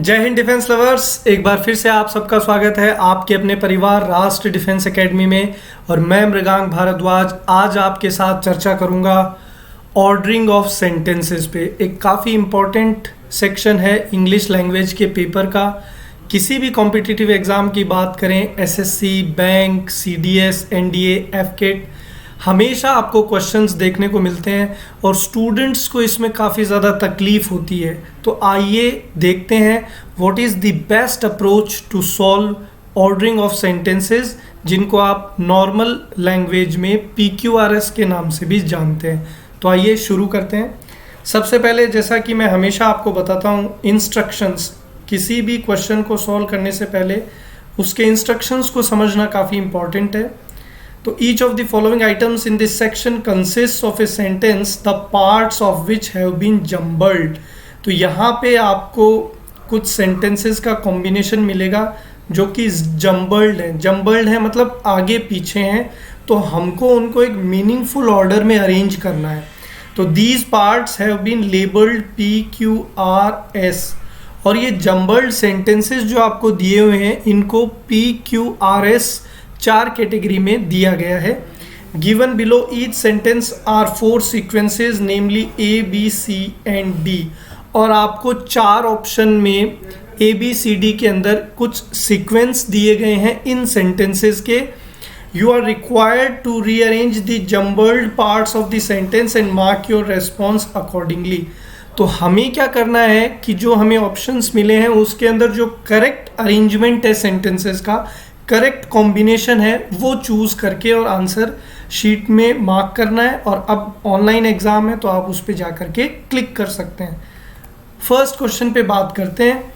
जय Hind defence lovers, एक बार फिर से आप सबका स्वागत है आपके अपने परिवार राष्ट्र डिफेंस एकेडमी में। और मैं मृगांक भारद्वाज आज आपके साथ चर्चा करूंगा ऑर्डरिंग ऑफ सेंटेंसेस पे। एक काफ़ी इम्पॉर्टेंट सेक्शन है इंग्लिश लैंग्वेज के पेपर का। किसी भी कॉम्पिटिटिव एग्ज़ाम की बात करें, एसएससी, बैंक, सीडीएस, एनडीए, एफकेट, हमेशा आपको क्वेश्चंस देखने को मिलते हैं और स्टूडेंट्स को इसमें काफ़ी ज़्यादा तकलीफ़ होती है। तो आइए देखते हैं what is the best approach to solve ordering of sentences, जिनको आप नॉर्मल लैंग्वेज में PQRS के नाम से भी जानते हैं। तो आइए शुरू करते हैं। सबसे पहले, जैसा कि मैं हमेशा आपको बताता हूँ, इंस्ट्रक्शंस। किसी भी क्वेश्चन को सॉल्व करने से पहले उसके इंस्ट्रक्शंस को समझना काफ़ी इंपॉर्टेंट है। तो each of the following items in this section consists of a sentence the parts of which have been jumbled। तो यहाँ पे आपको कुछ sentences का combination मिलेगा जो कि jumbled है। jumbled है मतलब आगे पीछे हैं, तो हमको उनको एक meaningful order में arrange करना है। तो these parts have been labeled PQRS। और ये jumbled sentences जो आपको दिए हुए हैं, इनको PQRS 4 कैटेगरी में दिया गया है। Given below each sentence are 4 sequences, namely A, B, C and D। और आपको 4 ऑप्शन में A, B, C, D के अंदर कुछ सीक्वेंस दिए गए हैं इन सेंटेंसेस के। You are required to rearrange the jumbled parts of the sentence and mark your response accordingly. तो हमें क्या करना है कि जो हमें ऑप्शंस मिले हैं उसके अंदर जो करेक्ट अरेंजमेंट है सेंटेंसेस का, करेक्ट कॉम्बिनेशन है, वो चूज़ करके और आंसर शीट में मार्क करना है। और अब ऑनलाइन एग्ज़ाम है तो आप उस पर जा करके क्लिक कर सकते हैं। फर्स्ट क्वेश्चन पे बात करते हैं।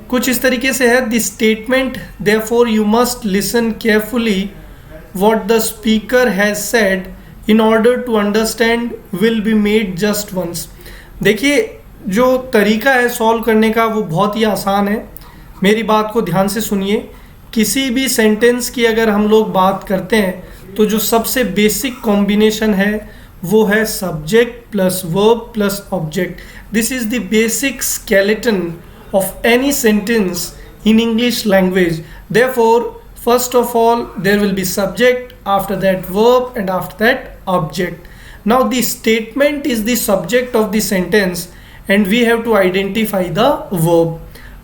कुछ इस तरीके से है, the statement therefore you must listen carefully what the speaker has said in order to understand will be made just once. देखिए, जो तरीका है सॉल्व करने का वो बहुत ही आसान है। मेरी बात को ध्यान से सुनिए। किसी भी सेंटेंस की अगर हम लोग बात करते हैं तो जो सबसे बेसिक कॉम्बिनेशन है वो है subject plus verb plus object. This is the basic skeleton of any sentence in English language. Therefore first of all there will be subject, after that verb and after that object. Now the statement is the subject of the sentence and we have to identify the verb.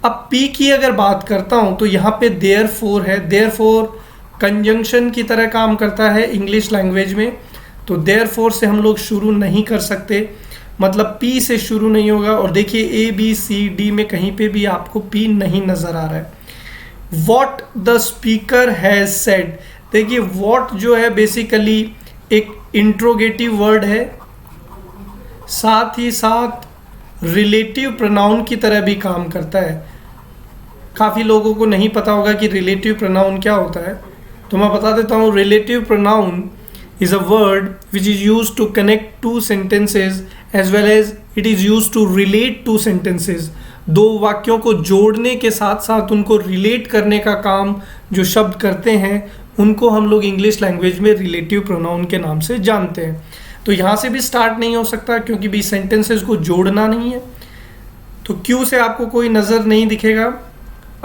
अब P की अगर बात करता हूं तो यहाँ पे therefore है। therefore कंजंक्शन की तरह काम करता है इंग्लिश लैंग्वेज में। तो therefore से हम लोग शुरू नहीं कर सकते, मतलब P से शुरू नहीं होगा। और देखिए A, B, C, D में कहीं पे भी आपको P नहीं नज़र आ रहा है। What the speaker has said, देखिए what जो है बेसिकली एक इंट्रोगेटिव वर्ड है, साथ ही साथ रिलेटिव प्रोनाउन की तरह भी काम करता है। काफ़ी लोगों को नहीं पता होगा कि रिलेटिव प्रोनाउन क्या होता है, तो मैं बता देता हूँ। Relative pronoun is a word which is use to connect two sentences as well as it is use to relate two sentences. दो वाक्यों को जोड़ने के साथ साथ उनको रिलेट करने का काम जो शब्द करते हैं, उनको हम लोग इंग्लिश लैंग्वेज में रिलेटिव प्रोनाउन के नाम से जानते हैं। तो यहाँ से भी स्टार्ट नहीं हो सकता क्योंकि भी सेंटेंसेस को जोड़ना नहीं है। तो क्यू से आपको कोई नज़र नहीं दिखेगा।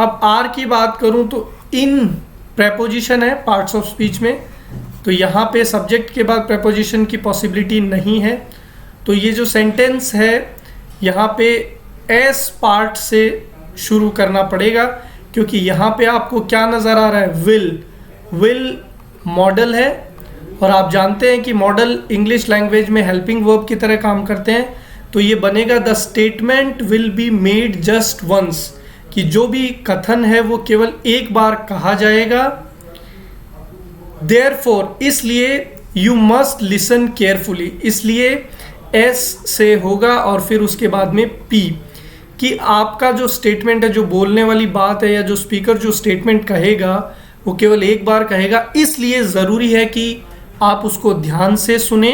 अब आर की बात करूँ तो इन प्रेपोजिशन है पार्ट्स ऑफ स्पीच में, तो यहाँ पे सब्जेक्ट के बाद प्रेपोजिशन की पॉसिबिलिटी नहीं है। तो ये जो सेंटेंस है यहाँ पे एस पार्ट से शुरू करना पड़ेगा, क्योंकि यहाँ पे आपको क्या नज़र आ रहा है, विल मॉडल है। और आप जानते हैं कि मॉडल इंग्लिश लैंग्वेज में हेल्पिंग वर्ब की तरह काम करते हैं। तो ये बनेगा the statement will be made just once, कि जो भी कथन है वो केवल एक बार कहा जाएगा। देयरफॉर, इसलिए यू मस्ट लिसन केयरफुली, इसलिए एस से होगा और फिर उसके बाद में पी, कि आपका जो स्टेटमेंट है, जो बोलने वाली बात है या जो स्पीकर जो स्टेटमेंट कहेगा वो केवल एक बार कहेगा। इसलिए ज़रूरी है कि आप उसको ध्यान से सुने।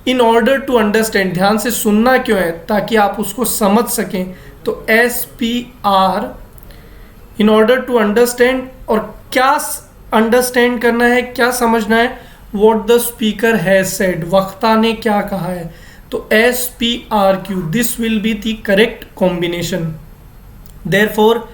इन ऑर्डर टू अंडरस्टैंड, ध्यान से सुनना क्यों है, ताकि आप उसको समझ सकें। तो SPR, in order to understand. और क्या अंडरस्टैंड करना है, क्या समझना है, what the speaker has said, वक्ता ने क्या कहा है। तो SPRQ, this will be the correct combination. Therefore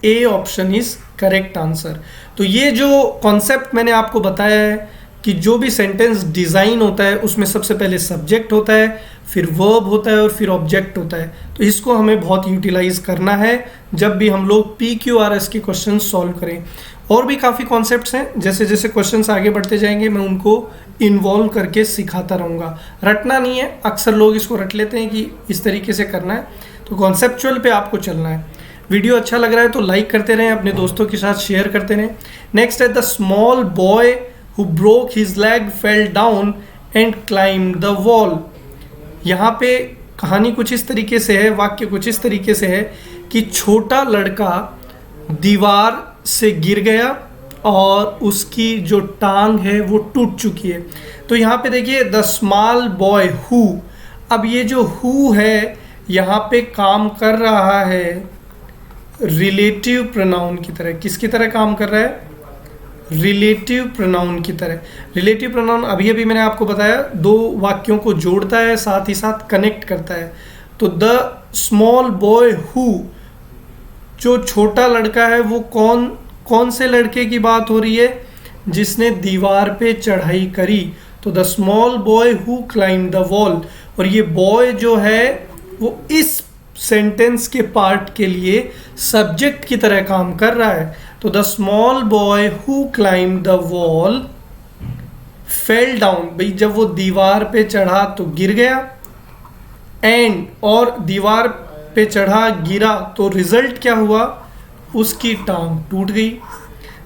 A option is correct answer. तो ये जो कॉन्सेप्ट मैंने आपको बताया है कि जो भी सेंटेंस डिज़ाइन होता है उसमें सबसे पहले सब्जेक्ट होता है, फिर वर्ब होता है और फिर ऑब्जेक्ट होता है। तो इसको हमें बहुत यूटिलाइज करना है जब भी हम लोग PQRS के क्वेश्चन सॉल्व करें। और भी काफ़ी कॉन्सेप्ट्स हैं, जैसे जैसे क्वेश्चंस आगे बढ़ते जाएंगे मैं उनको इन्वॉल्व करके सिखाता रहूँगा। रटना नहीं है, अक्सर लोग इसको रट लेते हैं कि इस तरीके से करना है, तो कॉन्सेप्चुअल पे आपको चलना है। वीडियो अच्छा लग रहा है तो लाइक करते रहें, अपने दोस्तों के साथ शेयर करते रहें। नेक्स्ट है the small boy who broke his leg fell down and climbed the wall। यहाँ पे कहानी कुछ इस तरीके से है, वाक्य कुछ इस तरीके से है कि छोटा लड़का दीवार से गिर गया और उसकी जो टांग है वो टूट चुकी है। तो यहाँ पे देखिए द स्मॉल बॉय हु, अब ये जो हु है यहाँ पे काम कर रहा है रिलेटिव प्रोनाउन की तरह। किसकी तरह काम कर रहा है? रिलेटिव प्रोनाउन की तरह। रिलेटिव प्रोनाउन अभी अभी मैंने आपको बताया दो वाक्यों को जोड़ता है, साथ ही साथ कनेक्ट करता है। तो द स्मॉल बॉय हु, जो छोटा लड़का है वो कौन से लड़के की बात हो रही है? जिसने दीवार पे चढ़ाई करी। तो the small boy who climb the wall, और ये बॉय जो है वो इस सेंटेंस के पार्ट के लिए सब्जेक्ट की तरह काम कर रहा है। तो the small boy who climb the wall fell down, भाई जब वो दीवार पे चढ़ा तो गिर गया, एंड और दीवार पे चढ़ा गिरा तो रिजल्ट क्या हुआ? उसकी टांग टूट गई।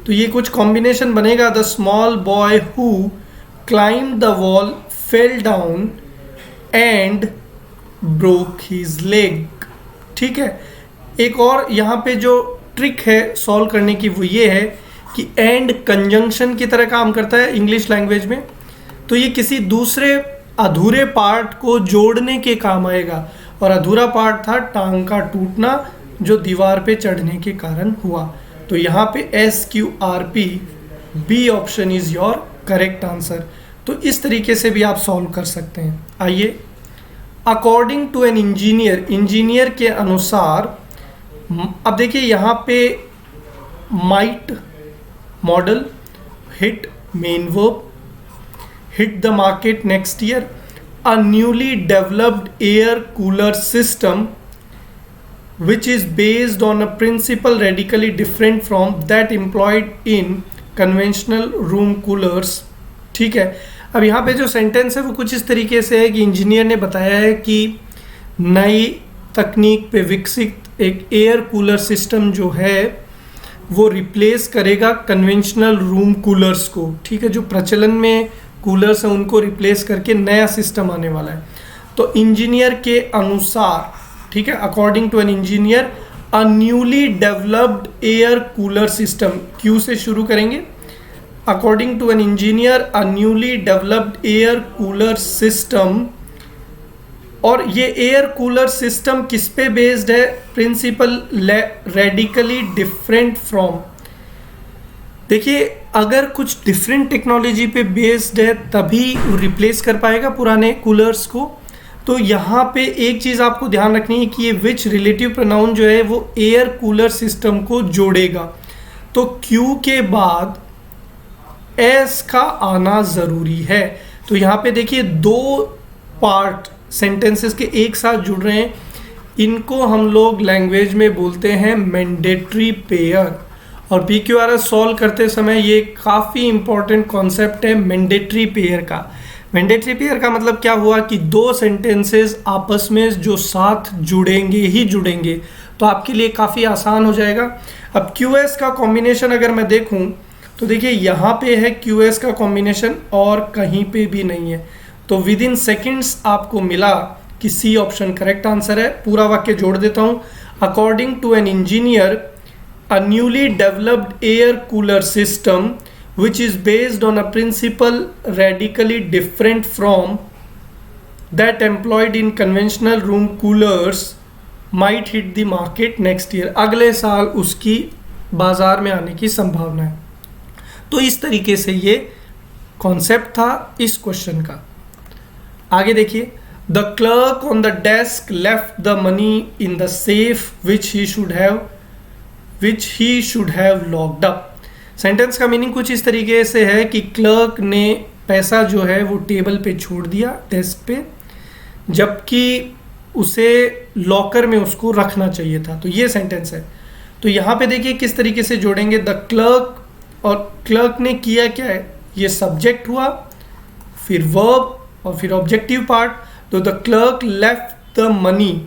तो ये कुछ कॉम्बिनेशन बनेगा, the small boy who climb the wall fell down and broke his leg. ठीक है, एक और यहाँ पे जो ट्रिक है सॉल्व करने की वो ये है कि एंड कंजंक्शन की तरह काम करता है इंग्लिश लैंग्वेज में। तो ये किसी दूसरे अधूरे पार्ट को जोड़ने के काम आएगा, और अधूरा पार्ट था टांग का टूटना जो दीवार पे चढ़ने के कारण हुआ। तो यहाँ पे SQRP B option is your correct answer. तो इस तरीके से भी आप सॉल्व कर सकते हैं। आइए, according to an engineer, engineer के अनुसार, अब देखिए यहाँ पे might model hit main verb, hit the market next year, a newly developed air cooler system which is based on a principle radically different from that employed in conventional room coolers। ठीक है, अब यहाँ पे जो sentence है वो कुछ इस तरीके से है कि इंजीनियर ने बताया है कि नई तकनीक पे विकसित एक एयर कूलर सिस्टम जो है वो रिप्लेस करेगा कन्वेंशनल रूम कूलर्स को। ठीक है, जो प्रचलन में कूलर्स हैं उनको रिप्लेस करके नया सिस्टम आने वाला है। तो इंजीनियर के अनुसार, ठीक है, according to an engineer, a newly developed air cooler system, Q से शुरू करेंगे। According to an engineer a newly developed air cooler system, और ये एयर कूलर सिस्टम किस पे बेस्ड है? Principle radically different from. देखिए, अगर कुछ डिफरेंट टेक्नोलॉजी पे बेस्ड है तभी रिप्लेस कर पाएगा पुराने कूलर्स को। तो यहाँ पे एक चीज़ आपको ध्यान रखनी है कि ये विच रिलेटिव प्रोनाउन जो है वो एयर कूलर सिस्टम को जोड़ेगा। तो क्यू के बाद एस का आना ज़रूरी है। तो यहाँ पे देखिए दो पार्ट सेंटेंसेस के एक साथ जुड़ रहे हैं, इनको हम लोग लैंग्वेज में बोलते हैं मैंडेटरी पेयर। और PQRS सॉल्व करते समय ये काफ़ी इंपॉर्टेंट कॉन्सेप्ट है मैंडेटरी पेयर का। मैंडेटरी पेयर का मतलब क्या हुआ कि दो सेंटेंसेस आपस में जो साथ जुड़ेंगे ही जुड़ेंगे, तो आपके लिए काफ़ी आसान हो जाएगा। अब QS का कॉम्बिनेशन अगर मैं देखूं तो देखिए यहाँ पे है QS का कॉम्बिनेशन और कहीं पे भी नहीं है। तो विद इन सेकेंड्स आपको मिला कि C ऑप्शन करेक्ट आंसर है। पूरा वाक्य जोड़ देता हूँ, according to an engineer a newly developed air cooler system which is based on a principle radically different from that employed in conventional room coolers might hit the market next year। अगले साल उसकी बाजार में आने की संभावना है। तो इस तरीके से ये कॉन्सेप्ट था इस क्वेश्चन का। आगे देखिए, the clerk on the desk left the money in the safe which he should have which he should have locked up. Sentence का मीनिंग कुछ इस तरीके से है कि क्लर्क ने पैसा जो है वो टेबल पे छोड़ दिया, डेस्क पे, जबकि उसे लॉकर में उसको रखना चाहिए था। तो ये सेंटेंस है। तो यहाँ पे देखिए किस तरीके से जोड़ेंगे, द क्लर्क, और क्लर्क ने किया क्या है, ये सब्जेक्ट हुआ, फिर वर्ब और फिर ऑब्जेक्टिव पार्ट। तो the clerk left the money,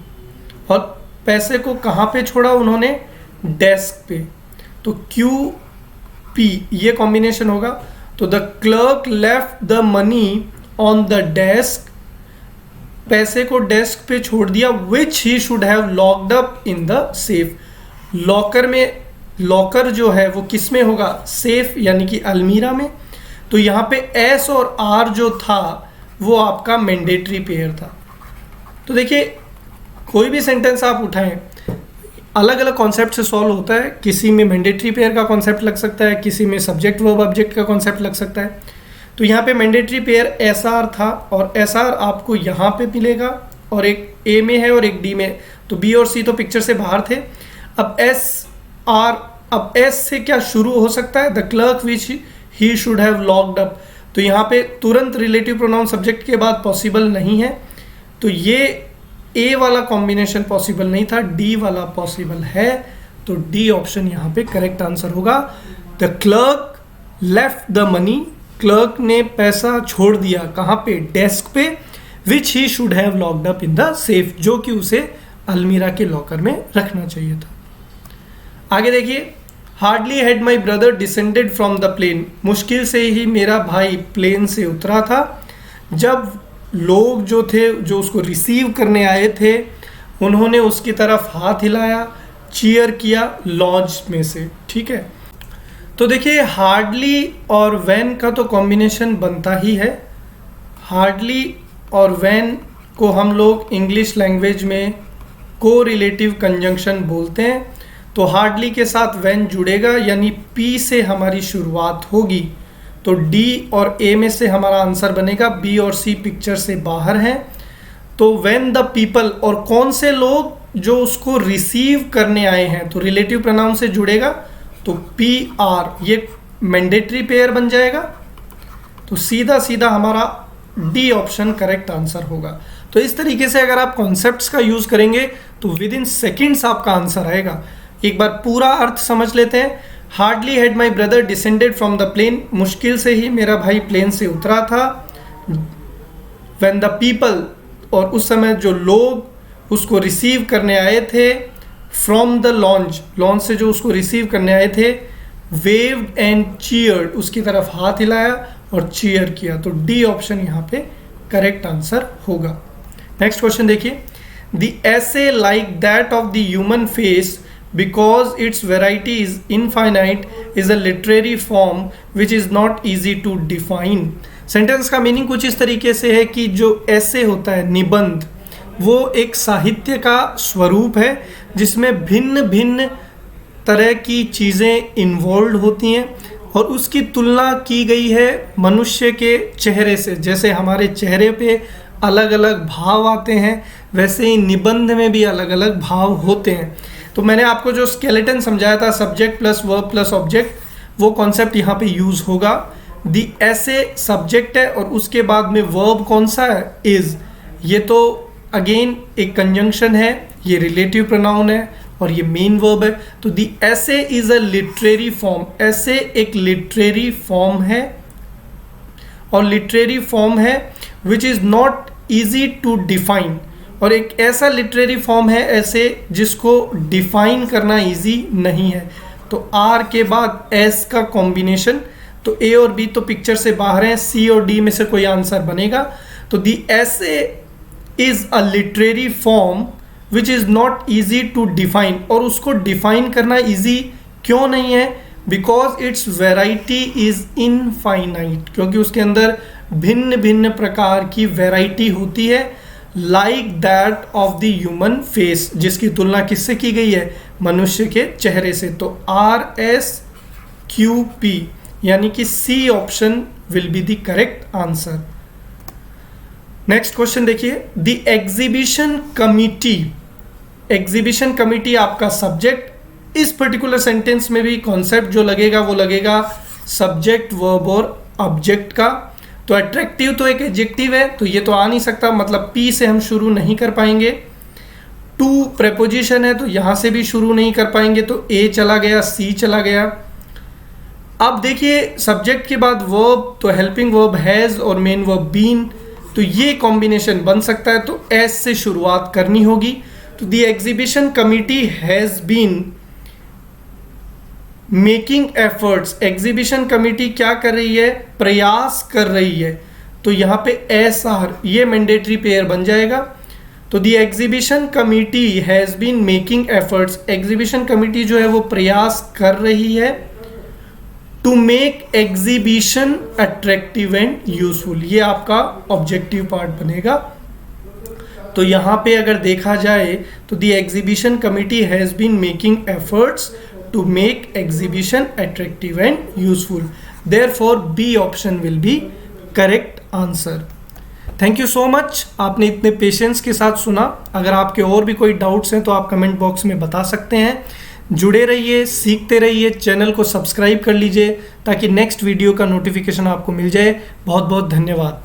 और पैसे को कहाँ पे छोड़ा उन्होंने, डेस्क पे। तो क्यू पी ये कॉम्बिनेशन होगा। तो the clerk left the money on the desk, पैसे को डेस्क पे छोड़ दिया, which he should have locked up in the safe, locker में। लॉकर जो है वो किस में होगा, सेफ यानी कि अलमीरा में। तो यहाँ पे एस और आर जो था वो आपका मैंडेटरी पेयर था। तो देखिए कोई भी सेंटेंस आप उठाएं अलग अलग कॉन्सेप्ट से सॉल्व होता है। किसी में मैंडेटरी पेयर का कॉन्सेप्ट लग सकता है, किसी में सब्जेक्ट वर्ब ऑब्जेक्ट का कॉन्सेप्ट लग सकता है। तो यहाँ पे मैंडेटरी पेयर एस आर था, और एस आर आपको यहाँ पे मिलेगा, और एक ए में है और एक डी में। तो बी और सी तो पिक्चर से बाहर थे। अब एस आर, अब एस से क्या शुरू हो सकता है, the clerk which he should have locked up. तो यहाँ पे तुरंत रिलेटिव प्रोनाउन सब्जेक्ट के बाद पॉसिबल नहीं है। तो ये ए वाला कॉम्बिनेशन पॉसिबल नहीं था, डी वाला पॉसिबल है। तो डी ऑप्शन यहाँ पे करेक्ट आंसर होगा। The clerk left the money, clerk ने पैसा छोड़ दिया कहाँ पे, डेस्क पे, which he should have locked up in the safe, जो कि उसे अलमीरा के लॉकर में रखना चाहिए था। आगे देखिए, hardly had my brother descended from the plane, मुश्किल से ही मेरा भाई प्लेन से उतरा था। जब लोग जो थे, जो उसको रिसीव करने आए थे, उन्होंने उसकी तरफ हाथ हिलाया, चीयर किया लॉन्च में से। ठीक है, तो देखिए हार्डली और वैन का तो कॉम्बिनेशन बनता ही है। हार्डली और वैन को हम लोग इंग्लिश लैंग्वेज में को रिलेटिव कंजंक्शन बोलते हैं। तो हार्डली के साथ वैन जुड़ेगा, यानी पी से हमारी शुरुआत होगी। तो डी और ए में से हमारा आंसर बनेगा, बी और सी पिक्चर से बाहर हैं। तो व्हेन द पीपल, और कौन से लोग, जो उसको रिसीव करने आए हैं, तो रिलेटिव प्रोनाउन से जुड़ेगा। तो पी आर ये मैंडेटरी पेयर बन जाएगा। तो सीधा सीधा हमारा डी ऑप्शन करेक्ट आंसर होगा। तो इस तरीके से अगर आप कॉन्सेप्ट्स का यूज करेंगे तो विद इन सेकेंड्स आपका आंसर आएगा। एक बार पूरा अर्थ समझ लेते हैं। Hardly had my brother descended from the plane, मुश्किल से ही मेरा भाई प्लेन से उतरा था। व्हेन द पीपल, और उस समय जो लोग उसको रिसीव करने आए थे, फ्रॉम द लॉन्च, लॉन्च से जो उसको रिसीव करने आए थे, वेव्ड एंड चीयर्ड, उसकी तरफ हाथ हिलाया और चीयर किया। तो डी ऑप्शन यहाँ पे करेक्ट आंसर होगा। नेक्स्ट क्वेश्चन देखिए, the essay like that of the human face because its variety is infinite is a literary form which is not easy to define। Sentence का meaning कुछ इस तरीके से है कि जो ऐसे होता है, निबंध, वो एक साहित्य का स्वरूप है जिसमें भिन्न भिन्न तरह की चीज़ें इन्वॉल्व होती हैं, और उसकी तुलना की गई है मनुष्य के चेहरे से। जैसे हमारे चेहरे पे अलग अलग भाव आते हैं, वैसे ही निबंध में भी अलग अलग भाव होते हैं। तो मैंने आपको जो स्केलेटन समझाया था, subject plus verb plus object, वो कॉन्सेप्ट यहाँ पे यूज़ होगा। दी ऐसे सब्जेक्ट है और उसके बाद में वर्ब कौन सा है, इज़। ये तो अगेन एक कंजंक्शन है, ये रिलेटिव प्रोनाउन है और ये मेन वर्ब है। तो दी ऐसे इज़ अ लिटरेरी फॉर्म, ऐसे एक लिटरेरी फॉर्म है, और लिटरेरी फॉर्म है which is not easy to define, और एक ऐसा लिटरेरी फॉर्म है ऐसे जिसको डिफाइन करना इजी नहीं है। तो आर के बाद एस का कॉम्बिनेशन, तो ए और बी तो पिक्चर से बाहर हैं, सी और डी में से कोई आंसर बनेगा। तो the essay is a literary form which is not easy to define, और उसको डिफाइन करना ईजी क्यों नहीं है, because its variety is infinite, क्योंकि उसके अंदर भिन्न भिन्न प्रकार की वेराइटी होती है। Like that of the human face, जिसकी तुलना किससे की गई है, मनुष्य के चेहरे से। तो आर एस क्यू पी, यानी कि C option will be the correct answer. Next question देखिए, the exhibition committee, exhibition committee आपका सब्जेक्ट, इस पर्टिकुलर सेंटेंस में भी कॉन्सेप्ट जो लगेगा वो लगेगा सब्जेक्ट, वर्ब और ऑब्जेक्ट का। तो अट्रैक्टिव तो एक एडजेक्टिव है, तो ये तो आ नहीं सकता, मतलब पी से हम शुरू नहीं कर पाएंगे। टू प्रेपोजिशन है, तो यहां से भी शुरू नहीं कर पाएंगे, तो ए चला गया, सी चला गया। अब देखिए सब्जेक्ट के बाद वर्ब, तो हेल्पिंग वर्ब हैज और मेन वर्ब बीन, तो ये कॉम्बिनेशन बन सकता है, तो एस से शुरुआत करनी होगी। तो the exhibition committee has been making efforts, exhibition committee क्या कर रही है, प्रयास कर रही है, तो यहाँ पे एस आर ये मैंडेटरी पेयर बन जाएगा। तो the exhibition committee has been making efforts, exhibition committee जो है वो प्रयास कर रही है to make exhibition attractive and useful, ये आपका ऑब्जेक्टिव पार्ट बनेगा। तो यहाँ पे अगर देखा जाए तो the exhibition committee has been making efforts to make exhibition attractive and useful, therefore B option will be correct answer. Thank you so much, आपने इतने पेशेंस के साथ सुना। अगर आपके और भी कोई डाउट्स हैं तो आप कमेंट बॉक्स में बता सकते हैं। जुड़े रहिए, सीखते रहिए, चैनल को सब्सक्राइब कर लीजिए ताकि नेक्स्ट वीडियो का नोटिफिकेशन आपको मिल जाए। बहुत बहुत धन्यवाद।